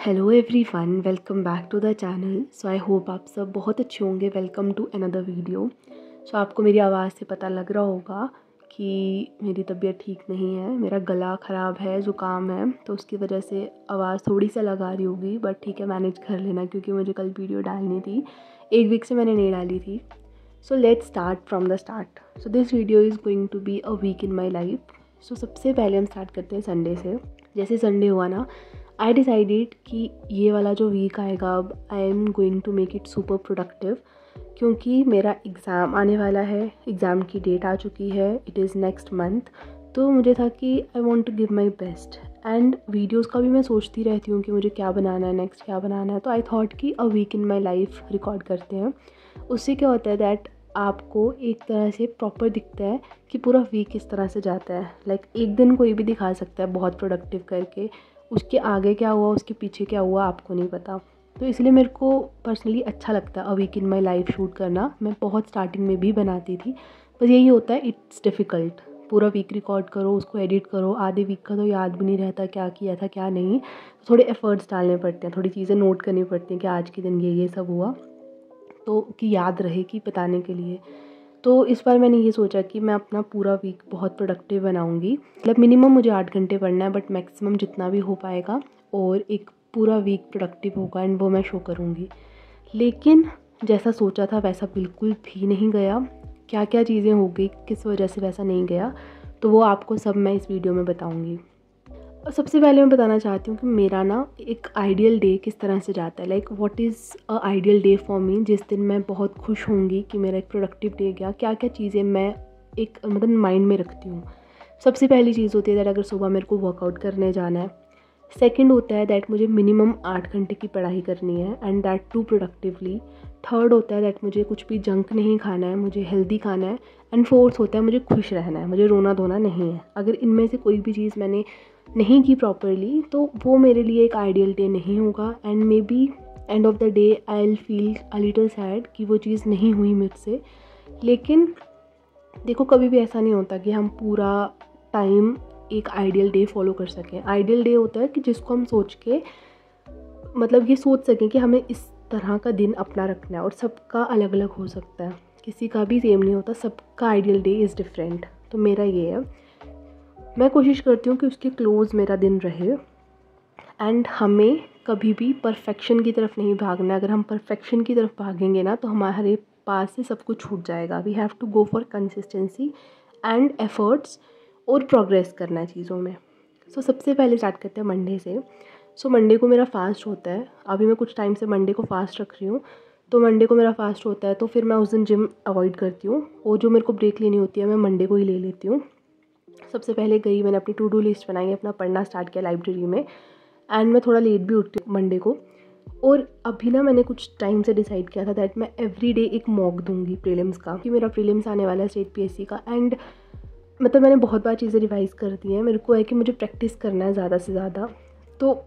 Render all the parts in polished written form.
Hello everyone, welcome back to the channel. So I hope आप सब बहुत अच्छे होंगे। Welcome to another video. So आपको मेरी आवाज़ से पता लग रहा होगा कि मेरी तबीयत ठीक नहीं है, मेरा गला ख़राब है, ज़ुकाम है, तो उसकी वजह से आवाज़ थोड़ी सी लगा रही होगी। बट ठीक है, मैनेज कर लेना क्योंकि मुझे कल वीडियो डालनी थी। एक वीक से मैंने नहीं डाली थी। So let's start from the start. So this video is going to be a week in my life. So सबसे पहले हम स्टार्ट करते हैं संडे से। जैसे संडे हुआ ना, आई डिसाइडेड कि ये वाला जो वीक आएगा, अब I am going to make it super productive, क्योंकि मेरा एग्ज़ाम आने वाला है। एग्ज़ाम की डेट आ चुकी है, इट इज़ नेक्स्ट मंथ। तो मुझे था कि I want to give my best. And videos का भी मैं सोचती रहती हूँ कि मुझे क्या बनाना है, नेक्स्ट क्या बनाना है। तो आई थॉट कि a week in my life record करते हैं। उससे क्या होता है दैट आपको एक तरह से प्रॉपर दिखता है कि पूरा वीक किस तरह से जाता है। लाइक एक दिन कोई भी दिखा सकता है बहुत प्रोडक्टिव करके, उसके आगे क्या हुआ, उसके पीछे क्या हुआ, आपको नहीं पता। तो इसलिए मेरे को पर्सनली अच्छा लगता है a week in my life shoot करना। मैं बहुत स्टार्टिंग में भी बनाती थी, बस यही होता है, इट्स डिफ़िकल्ट। पूरा वीक रिकॉर्ड करो, उसको एडिट करो, आधे वीक का तो याद भी नहीं रहता क्या किया था क्या नहीं। थोड़े एफर्ट्स डालने पड़ते हैं, थोड़ी चीज़ें नोट करनी पड़ती हैं कि आज के दिन ये सब हुआ, तो कि याद रहे कि बताने के लिए। तो इस बार मैंने ये सोचा कि मैं अपना पूरा वीक बहुत प्रोडक्टिव बनाऊंगी। मतलब मिनिमम मुझे 8 घंटे पढ़ना है, बट मैक्सिमम जितना भी हो पाएगा, और एक पूरा वीक प्रोडक्टिव होगा एंड वो मैं शो करूँगी। लेकिन जैसा सोचा था वैसा बिल्कुल भी नहीं गया। क्या क्या चीज़ें हो गई, किस वजह से वैसा नहीं गया, तो वो आपको सब मैं इस वीडियो में बताऊँगी। और सबसे पहले मैं बताना चाहती हूँ कि मेरा ना एक आइडियल डे किस तरह से जाता है। Like what is a ideal day for me, जिस दिन मैं बहुत खुश होंगी कि मेरा एक प्रोडक्टिव डे गया। क्या क्या चीज़ें मैं एक मतलब माइंड में रखती हूँ। सबसे पहली चीज़ होती है दैट अगर सुबह मेरे को वर्कआउट करने जाना है। सेकंड होता है दैट मुझे मिनिमम 8 घंटे की पढ़ाई करनी है and that too productively. Third होता है दैट मुझे कुछ भी जंक नहीं खाना है, मुझे हेल्दी खाना है। एंड फोर्थ होता है मुझे खुश रहना है, मुझे रोना धोना नहीं है। अगर इनमें से कोई भी चीज़ मैंने नहीं की प्रॉपरली, तो वो मेरे लिए एक आइडियल डे नहीं होगा। And may be end of the day I will feel a little sad कि वो चीज़ नहीं हुई मुझसे। लेकिन देखो, कभी भी ऐसा नहीं होता कि हम पूरा टाइम एक आइडियल डे फॉलो कर सकें। आइडियल डे होता है कि जिसको हम सोच के मतलब ये सोच सकें कि हमें इस तरह का दिन अपना रखना है, और सबका अलग अलग हो सकता है, किसी का भी सेम नहीं होता, सबका आइडियल डे इज़ डिफरेंट। तो मेरा ये है, मैं कोशिश करती हूँ कि उसके क्लोज मेरा दिन रहे। एंड हमें कभी भी परफेक्शन की तरफ नहीं भागना है। अगर हम परफेक्शन की तरफ भागेंगे ना, तो हमारे पास से सब कुछ छूट जाएगा। We have to go for consistency and efforts, और प्रोग्रेस करना है चीज़ों में। सो सबसे पहले स्टार्ट करते हैं मंडे से। सो मंडे को मेरा फास्ट होता है। अभी मैं कुछ टाइम से मंडे को फास्ट रख रही हूँ। तो मंडे को मेरा फास्ट होता है, तो फिर मैं उस दिन जिम अवॉइड करती हूँ, और जो मेरे को ब्रेक लेनी होती है मैं मंडे को ही ले लेती हूँ। सबसे पहले गई, मैंने अपनी टू डू लिस्ट बनाई, अपना पढ़ना स्टार्ट किया लाइब्रेरी में। एंड मैं थोड़ा लेट भी उठती हूँ मंडे को। और अभी ना मैंने कुछ टाइम से डिसाइड किया था दैट मैं एवरी डे एक मॉक दूंगी प्रीलिम्स का, कि मेरा प्रीलिम्स आने वाला है स्टेट पीएससी का। एंड मतलब मैंने बहुत बार चीज़ें रिवाइज़ कर दी हैं। मेरे को है कि मुझे प्रैक्टिस करना है ज़्यादा से ज़्यादा, तो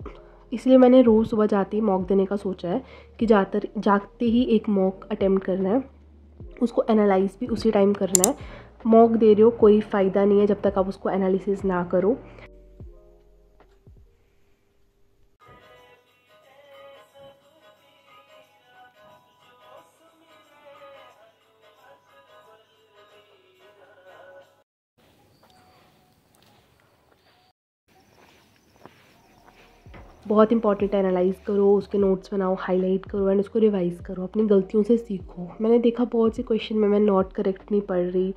इसलिए मैंने रोज़ सुबह जाते ही मॉक देने का सोचा है कि जागते ही एक मॉक अटेम्प्ट करना है, उसको एनालाइज भी उसी टाइम करना है। मॉक दे रहे हो, कोई फ़ायदा नहीं है जब तक आप उसको एनालिसिस ना करो। बहुत इंपॉर्टेंट है, एनालाइज़ करो, उसके नोट्स बनाओ, हाईलाइट करो एंड उसको रिवाइज़ करो, अपनी गलतियों से सीखो। मैंने देखा बहुत से क्वेश्चन में मैं नॉट करेक्ट नहीं पढ़ रही।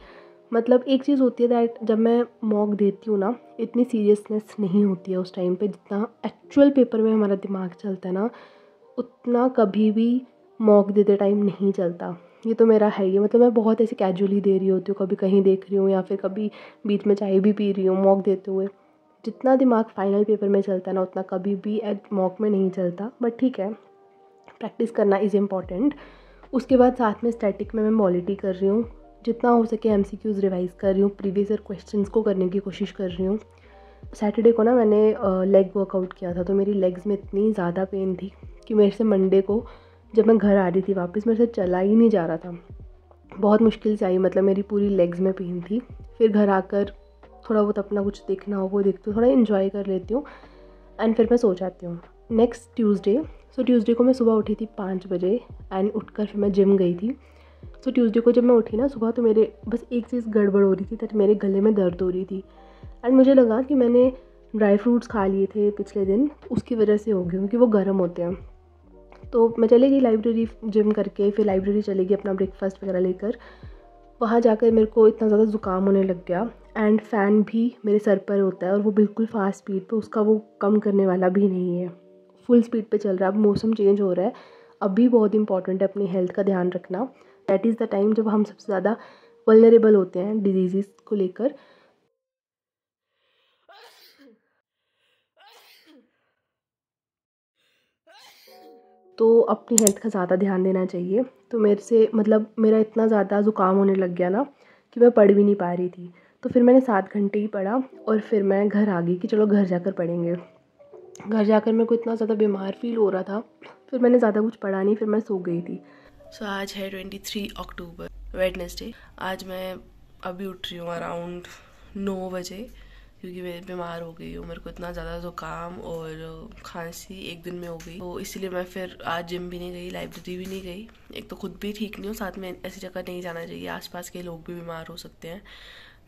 मतलब एक चीज़ होती है दैट जब मैं मॉक देती हूँ ना, इतनी सीरियसनेस नहीं होती है उस टाइम पे, जितना एक्चुअल पेपर में हमारा दिमाग चलता है ना, उतना कभी भी मॉक देते टाइम नहीं चलता। ये तो मेरा है ही। मतलब मैं बहुत ऐसे कैजुअली दे रही होती हूँ, कभी कहीं देख रही हूँ या फिर कभी बीच में चाय भी पी रही हूँ मॉक देते हुए। जितना दिमाग फाइनल पेपर में चलता है ना, उतना कभी भी एट मॉक में नहीं चलता। बट ठीक है, प्रैक्टिस करना इज़ इम्पॉर्टेंट। उसके बाद साथ में स्टैटिक में मैं मॉलिटी कर रही हूँ, जितना हो सके एमसीक्यूज़ रिवाइज़ कर रही हूँ, प्रीवियस ईयर क्वेश्चंस को करने की कोशिश कर रही हूँ। सैटरडे को ना मैंने लेग वर्कआउट किया था, तो मेरी लेग्स में इतनी ज़्यादा पेन थी कि मेरे से मंडे को जब मैं घर आ रही थी वापस, मेरे से चला ही नहीं जा रहा था। बहुत मुश्किल से आई, मतलब मेरी पूरी लेग्स में पेन थी। फिर घर आकर थोड़ा बहुत अपना कुछ देखना हो वो देखती हूँ, थोड़ा इन्जॉय कर लेती हूँ एंड फिर मैं सो जाती हूँ। नेक्स्ट ट्यूसडे, सो ट्यूसडे को मैं सुबह उठी थी 5 बजे एंड उठकर फिर मैं जिम गई थी। सो ट्यूसडे को जब मैं उठी ना सुबह, तो मेरे बस एक चीज़ गड़बड़ हो रही थी, दैट मेरे गले में दर्द हो रही थी एंड मुझे लगा कि मैंने ड्राई फ्रूट्स खा लिए थे पिछले दिन, उसकी वजह से हो गया, क्योंकि वो गर्म होते हैं। तो मैं चली गई लाइब्रेरी जिम करके, फिर लाइब्रेरी चली गई अपना ब्रेकफास्ट वगैरह लेकर। वहाँ जाकर मेरे को इतना ज़्यादा ज़ुकाम होने लग गया एंड फ़ैन भी मेरे सर पर होता है और वो बिल्कुल फास्ट स्पीड पे, उसका वो कम करने वाला भी नहीं है, फुल स्पीड पे चल रहा है। अब मौसम चेंज हो रहा है, अभी बहुत इंपॉर्टेंट है अपनी हेल्थ का ध्यान रखना। दैट इज़ द टाइम जब हम सबसे ज़्यादा वल्नरेबल होते हैं डिजीज़ को लेकर। तो अपनी हेल्थ का ज़्यादा ध्यान देना चाहिए। तो मेरे से मतलब मेरा इतना ज़्यादा ज़ुकाम होने लग गया ना कि मैं पढ़ भी नहीं पा रही थी। तो फिर मैंने 7 घंटे ही पढ़ा और फिर मैं घर आ गई कि चलो घर जाकर पढ़ेंगे। घर जाकर मेरे को इतना ज़्यादा बीमार फील हो रहा था, फिर मैंने ज़्यादा कुछ पढ़ा नहीं, फिर मैं सो गई थी। सो आज है 23 अक्टूबर, वेडनेसडे। आज मैं अभी उठ रही हूँ अराउंड 9 बजे, क्योंकि मैं बीमार हो गई हूँ। मेरे को इतना ज़्यादा ज़ुकाम और खांसी एक दिन में हो गई, तो इसीलिए मैं फिर आज जिम भी नहीं गई, लाइब्रेरी भी नहीं गई। एक तो खुद भी ठीक नहीं हूँ, साथ में ऐसी जगह नहीं जाना चाहिए, आसपास के लोग भी बीमार हो सकते हैं।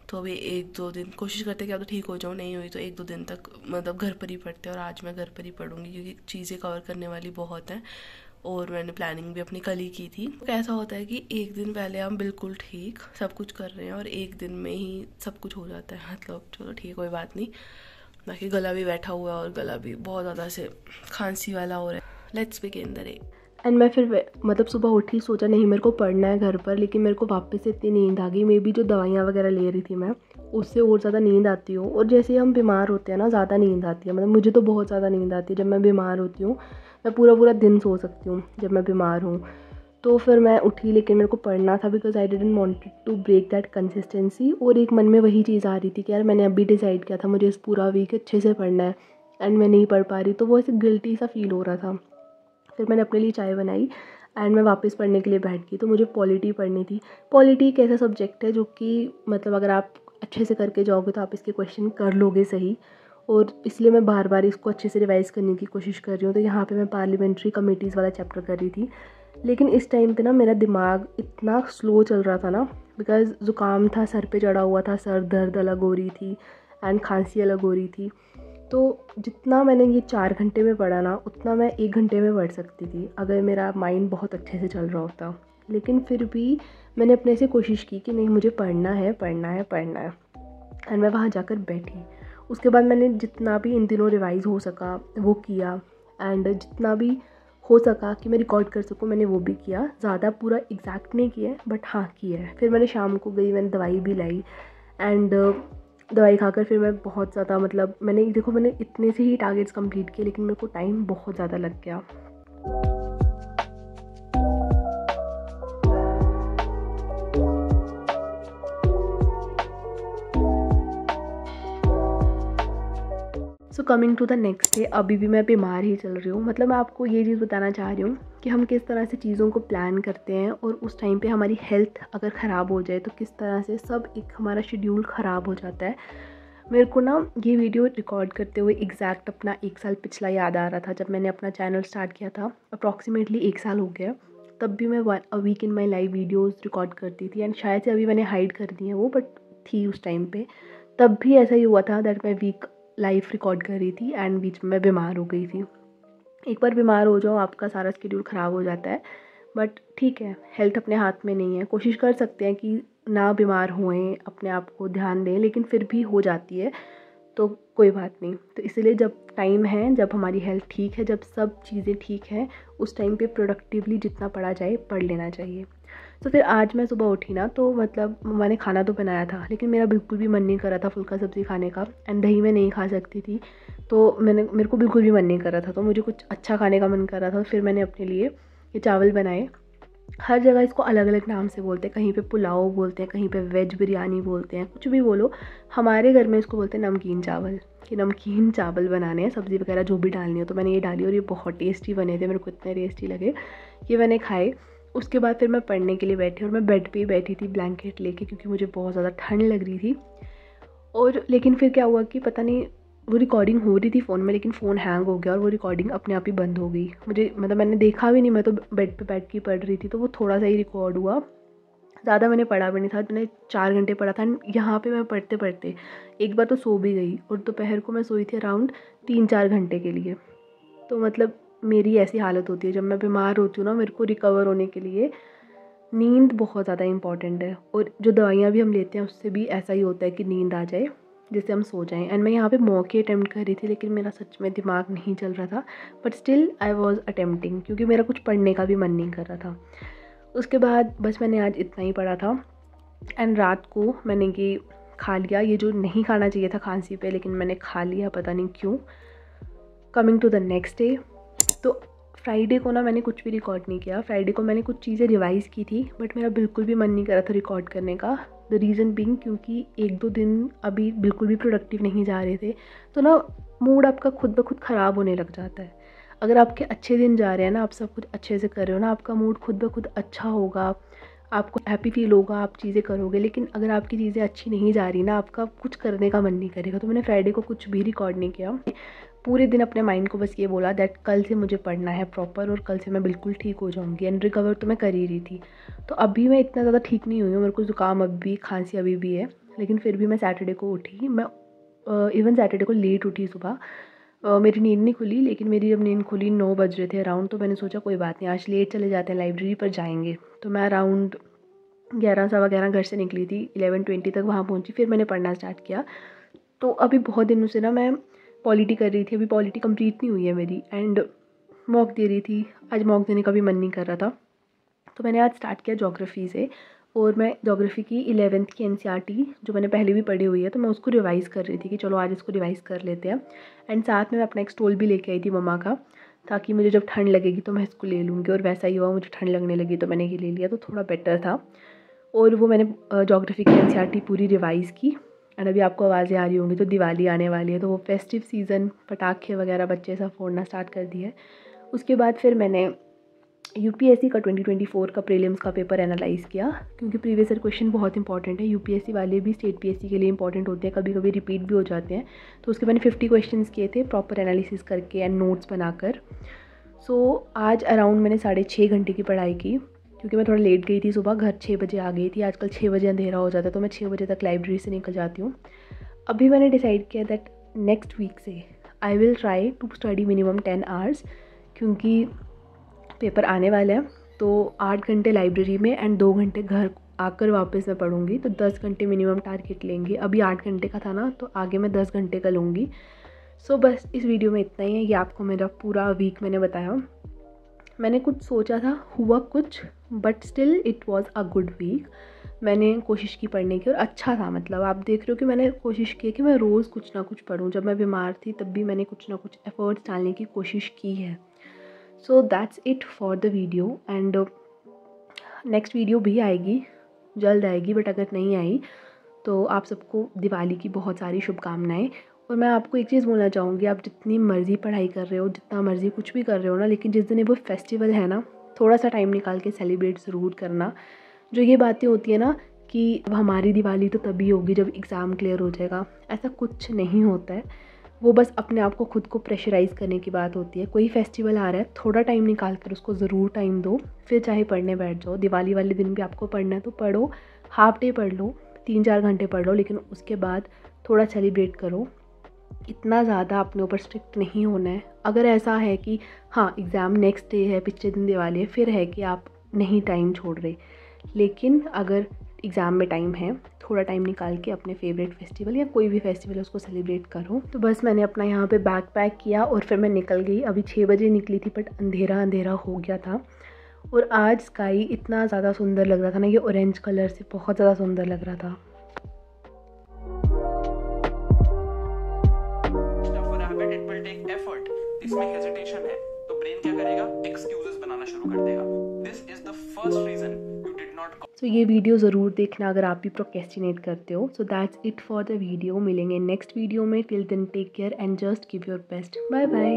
तो अभी 1-2 दिन कोशिश करते कि अब तो ठीक हो जाऊँ, नहीं हुई तो 1-2 दिन तक मतलब घर पर ही पढ़ते हैं। और आज मैं घर पर ही पढ़ूंगी, क्योंकि चीज़ें कवर करने वाली बहुत हैं और मैंने प्लानिंग भी अपनी कल ही की थी। तो ऐसा होता है कि एक दिन पहले हम बिल्कुल ठीक सब कुछ कर रहे हैं और एक दिन में ही सब कुछ हो जाता है। मतलब चलो ठीक, कोई बात नहीं। बाकी गला भी बैठा हुआ है और गला भी बहुत ज़्यादा से खांसी वाला हो रहा है। Let's begin the day. And मैं फिर मतलब सुबह उठी, सोचा नहीं मेरे को पढ़ना है घर पर, लेकिन मेरे को वापस से इतनी नींद आ गई। मे बी जो दवाइयाँ वगैरह ले रही थी मैं, उससे और ज़्यादा नींद आती हो। और जैसे हम बीमार होते हैं ना, ज़्यादा नींद आती है, मतलब मुझे तो बहुत ज़्यादा नींद आती है जब मैं बीमार होती हूँ। मैं पूरा पूरा दिन सो सकती हूँ जब मैं बीमार हूँ। तो फिर मैं उठी, लेकिन मेरे को पढ़ना था, because I didn't wanted to break that consistency. और एक मन में वही चीज़ आ रही थी कि यार मैंने अभी डिसाइड किया था मुझे इस पूरा वीक अच्छे से पढ़ना है एंड मैं नहीं पढ़ पा रही, तो वो ऐसे गिल्टी सा फील हो रहा था। फिर मैंने अपने लिए चाय बनाई एंड मैं वापस पढ़ने के लिए बैठ गई। तो मुझे पॉलिटी पढ़नी थी। पॉलिटी एक ऐसा सब्जेक्ट है जो कि मतलब अगर आप अच्छे से करके जाओगे तो आप इसके क्वेश्चन कर लोगे सही, और इसलिए मैं बार बार इसको अच्छे से रिवाइज़ करने की कोशिश कर रही हूँ। तो यहाँ पे मैं पार्लियामेंट्री कमेटीज़ वाला चैप्टर कर रही थी, लेकिन इस टाइम पे ना मेरा दिमाग इतना स्लो चल रहा था ना, बिकॉज़ ज़ुकाम था, सर पे चढ़ा हुआ था, सर दर्द अलग हो रही थी एंड खांसी अलग हो रही थी। तो जितना मैंने ये 4 घंटे में पढ़ा ना, उतना मैं 1 घंटे में पढ़ सकती थी अगर मेरा माइंड बहुत अच्छे से चल रहा होता। लेकिन फिर भी मैंने अपने से कोशिश की कि नहीं, मुझे पढ़ना है पढ़ना है पढ़ना है। एंड मैं वहाँ जाकर बैठी। उसके बाद मैंने जितना भी इन दिनों रिवाइज़ हो सका वो किया, एंड जितना भी हो सका कि मैं रिकॉर्ड कर सकूँ मैंने वो भी किया। ज़्यादा पूरा एग्जैक्ट नहीं किया, बट हाँ किया है। फिर मैंने शाम को गई, मैंने दवाई भी लाई एंड दवाई खाकर फिर मैं बहुत ज़्यादा मतलब मैंने इतने से ही टारगेट्स कंप्लीट किए, लेकिन मेरे को टाइम बहुत ज़्यादा लग गया। So coming to the next day, अभी भी मैं बीमार ही चल रही हूँ। मतलब मैं आपको ये चीज़ बताना चाह रही हूँ कि हम किस तरह से चीज़ों को प्लान करते हैं और उस टाइम पे हमारी हेल्थ अगर ख़राब हो जाए तो किस तरह से सब एक हमारा शेड्यूल ख़राब हो जाता है। मेरे को ना ये वीडियो रिकॉर्ड करते हुए एग्जैक्ट अपना 1 साल पिछला याद आ रहा था, जब मैंने अपना चैनल स्टार्ट किया था। अप्रॉक्सीमेटली 1 साल हो गया। तब भी मैं a week in my life videos record करती थी, एंड शायद से अभी मैंने हाइड कर दी है वो, बट थी उस टाइम पे। तब भी ऐसा ही हुआ था दैट मैं वीक लाइफ रिकॉर्ड कर रही थी एंड बीच में मैं बीमार हो गई थी। एक बार बीमार हो जाओ आपका सारा शेड्यूल ख़राब हो जाता है, बट ठीक है, हेल्थ अपने हाथ में नहीं है। कोशिश कर सकते हैं कि ना बीमार हुएं, अपने आप को ध्यान दें, लेकिन फिर भी हो जाती है तो कोई बात नहीं। तो इसलिए जब टाइम है, जब हमारी हेल्थ ठीक है, जब सब चीज़ें ठीक हैं, उस टाइम पे प्रोडक्टिवली जितना पढ़ा जाए पढ़ लेना चाहिए। तो फिर आज मैं सुबह उठी ना, तो मतलब मैंने खाना तो बनाया था, लेकिन मेरा बिल्कुल भी मन नहीं कर रहा था फुल्का सब्ज़ी खाने का, एंड दही मैं नहीं खा सकती थी। तो मेरे को बिल्कुल भी मन नहीं कर रहा था, तो मुझे कुछ अच्छा खाने का मन कर रहा था। फिर मैंने अपने लिए ये चावल बनाए। हर जगह इसको अलग अलग नाम से बोलते हैं, कहीं पे पुलाव बोलते हैं, कहीं पे वेज बिरयानी बोलते हैं, कुछ भी बोलो। हमारे घर में इसको बोलते हैं नमकीन चावल, कि नमकीन चावल बनाने हैं, सब्ज़ी वगैरह जो भी डालनी हो। तो मैंने ये डाली और ये बहुत टेस्टी बने थे, मेरे को इतने टेस्टी लगे कि मैंने खाए। उसके बाद फिर मैं पढ़ने के लिए बैठी, और मैं बेड पे ही बैठी थी ब्लैंकेट लेके, क्योंकि मुझे बहुत ज़्यादा ठंड लग रही थी। और लेकिन फिर क्या हुआ कि पता नहीं वो रिकॉर्डिंग हो रही थी फ़ोन में, लेकिन फ़ोन हैंग हो गया और वो रिकॉर्डिंग अपने आप ही बंद हो गई। मुझे मतलब मैंने देखा भी नहीं, मैं तो बेड पे बैठ के पढ़ रही थी, तो वो थोड़ा सा ही रिकॉर्ड हुआ, ज़्यादा मैंने पढ़ा भी नहीं था। मैंने 4 घंटे पढ़ा था। यहाँ पे मैं पढ़ते पढ़ते एक बार तो सो भी गई, और दोपहर को मैं सोई थी अराउंड 3-4 घंटे के लिए। तो मतलब मेरी ऐसी हालत होती है जब मैं बीमार होती हूँ ना, मेरे को रिकवर होने के लिए नींद बहुत ज़्यादा इंपॉर्टेंट है। और जो दवाइयाँ भी हम लेते हैं उससे भी ऐसा ही होता है कि नींद आ जाए जिससे हम सो जाएं। एंड मैं यहाँ पे मौके अटैम्प्ट कर रही थी, लेकिन मेरा सच में दिमाग नहीं चल रहा था, but still I was attempting, क्योंकि मेरा कुछ पढ़ने का भी मन नहीं कर रहा था। उसके बाद बस मैंने आज इतना ही पढ़ा था। एंड रात को मैंने ये खा लिया, ये जो नहीं खाना चाहिए था खांसी पे, लेकिन मैंने खा लिया, पता नहीं क्यों। Coming to the next day, तो फ्राइडे को ना मैंने कुछ भी रिकॉर्ड नहीं किया। फ्राइडे को मैंने कुछ चीज़ें रिवाइज़ की थी, बट मेरा बिल्कुल भी मन नहीं कर रहा था रिकॉर्ड करने का। द रीज़न बीइंग क्योंकि 1-2 दिन अभी बिल्कुल भी प्रोडक्टिव नहीं जा रहे थे, तो ना मूड आपका खुद ब खुद ख़राब होने लग जाता है। अगर आपके अच्छे दिन जा रहे हैं ना, आप सब कुछ अच्छे से कर रहे हो ना, आपका मूड खुद ब खुद अच्छा होगा, आपको हैप्पी फील होगा, आप चीज़ें करोगे। लेकिन अगर आपकी चीज़ें अच्छी नहीं जा रही ना, आपका कुछ करने का मन नहीं करेगा। तो मैंने फ्राइडे को कुछ भी रिकॉर्ड नहीं किया। पूरे दिन अपने माइंड को बस ये बोला दैट कल से मुझे पढ़ना है प्रॉपर, और कल से मैं बिल्कुल ठीक हो जाऊंगी। एंड रिकवर तो मैं कर ही रही थी। तो अभी मैं इतना ज़्यादा ठीक नहीं हुई हूँ, मेरे को ज़ुकाम अभी भी, खांसी अभी भी है, लेकिन फिर भी मैं सैटरडे को उठी। मैं इवन सैटरडे को लेट उठी सुबह। मेरी नींद नहीं खुली, लेकिन मेरी जब नींद खुली 9 बज रहे थे अराउंड, तो मैंने सोचा कोई बात नहीं, आज लेट चले जाते हैं, लाइब्रेरी पर जाएंगे। तो मैं अराउंड 11-11:15 घर से निकली थी, 11:20 तक वहाँ पहुँची, फिर मैंने पढ़ना स्टार्ट किया। तो अभी बहुत दिनों से ना मैं पॉलिटी कर रही थी, अभी पॉलिटी कंप्लीट नहीं हुई है मेरी, एंड मॉक दे रही थी। आज मॉक देने का भी मन नहीं कर रहा था, तो मैंने आज स्टार्ट किया ज्योग्राफी से। और मैं ज्योग्राफी की 11th की एनसीईआरटी जो मैंने पहले भी पढ़ी हुई है, तो मैं उसको रिवाइज़ कर रही थी कि चलो आज इसको रिवाइज़ कर लेते हैं। एंड साथ में मैं अपना एक स्टोल भी लेके आई थी मम्मा का, ताकि मुझे जब ठंड लगेगी तो मैं इसको ले लूँगी। और वैसा ही हुआ, मुझे ठंड लगने लगी तो मैंने ये ले लिया, तो थोड़ा बेटर था। और वो मैंने ज्योग्राफी की एनसीईआरटी पूरी रिवाइज़ की। एंड अभी आपको आवाज़ें आ रही होंगी, तो दिवाली आने वाली है, तो वो फेस्टिव सीज़न, पटाखे वगैरह बच्चे सब फोड़ना स्टार्ट कर दिए। उसके बाद फिर मैंने यूपीएससी का 2024 का प्रीलिम्स का पेपर एनालाइज़ किया, क्योंकि प्रीवियस ईयर क्वेश्चन बहुत इंपॉर्टेंट है। यूपीएससी वाले भी स्टेट पीएससी के लिए इंपॉर्टेंट होते हैं, कभी कभी रिपीट भी हो जाते हैं। तो उसके मैंने 50 क्वेश्चंस किए थे प्रॉपर एनालिसिस करके एंड नोट्स बनाकर। सो आज अराउंड मैंने 6.5 घंटे की पढ़ाई की, क्योंकि मैं थोड़ा लेट गई थी सुबह, घर 6 बजे आ गई थी। आजकल 6 बजे अंधेरा हो जाता है, तो मैं 6 बजे तक लाइब्रेरी से निकल जाती हूँ। अभी मैंने डिसाइड किया दैट नेक्स्ट वीक से I will try to study minimum 10 hours, क्योंकि पेपर आने वाले हैं। तो 8 घंटे लाइब्रेरी में एंड 2 घंटे घर आकर वापस मैं पढ़ूँगी, तो 10 घंटे मिनिमम टारगेट लेंगे। अभी 8 घंटे का था ना, तो आगे मैं 10 घंटे का लूँगी। सो बस इस वीडियो में इतना ही है। ये आपको मेरा पूरा वीक मैंने बताया। मैंने कुछ सोचा था, हुआ कुछ, but still it was a good week. मैंने कोशिश की पढ़ने की, और अच्छा था। मतलब आप देख रहे हो कि मैंने कोशिश की कि मैं रोज़ कुछ ना कुछ पढूं। जब मैं बीमार थी तब भी मैंने कुछ ना कुछ एफर्ट्स डालने की कोशिश की है। सो that's it for the video. And next video भी आएगी, जल्द आएगी, बट अगर नहीं आई तो आप सबको दिवाली की बहुत सारी शुभकामनाएं। और मैं आपको एक चीज़ बोलना चाहूँगी, आप जितनी मर्ज़ी पढ़ाई कर रहे हो, जितना मर्ज़ी कुछ भी कर रहे हो ना, लेकिन जिस दिन वो फेस्टिवल है ना, थोड़ा सा टाइम निकाल के सेलिब्रेट ज़रूर करना। जो ये बातें होती है ना कि अब हमारी दिवाली तो तभी होगी जब एग्ज़ाम क्लियर हो जाएगा, ऐसा कुछ नहीं होता है। वो बस अपने आप को खुद को प्रेशराइज़ करने की बात होती है। कोई फेस्टिवल आ रहा है, थोड़ा टाइम निकाल कर उसको ज़रूर टाइम दो, फिर चाहे पढ़ने बैठ जाओ। दिवाली वाले दिन भी आपको पढ़ना है तो पढ़ो, हाफ डे पढ़ लो, 3-4 घंटे पढ़ लो, लेकिन उसके बाद थोड़ा सेलिब्रेट करो। इतना ज़्यादा अपने ऊपर स्ट्रिक्ट नहीं होना है। अगर ऐसा है कि हाँ एग्ज़ाम नेक्स्ट डे है, पिछले दिन दिवाली है, फिर है कि आप नहीं टाइम छोड़ रहे, लेकिन अगर एग्ज़ाम में टाइम है, थोड़ा टाइम निकाल के अपने फेवरेट फेस्टिवल या कोई भी फेस्टिवल है उसको सेलिब्रेट करो। तो बस मैंने अपना यहाँ पे बैग पैक किया और फिर मैं निकल गई। अभी 6 बजे निकली थी, बट अंधेरा अंधेरा हो गया था। और आज स्काई इतना ज़्यादा सुंदर लग रहा था ना, ये ऑरेंज कलर से बहुत ज़्यादा सुंदर लग रहा था। इसमें हेजिटेशन है तो ब्रेन क्या करेगा, एक्सक्यूजेस बनाना शुरू कर देगा। This is the first reason you did not. So ये वीडियो ज़रूर देखना अगर आप भी प्रोक्रेस्टिनेट करते हो। So that's it for the video. मिलेंगे नेक्स्ट वीडियो में। Till then take care and just give your best. Bye bye.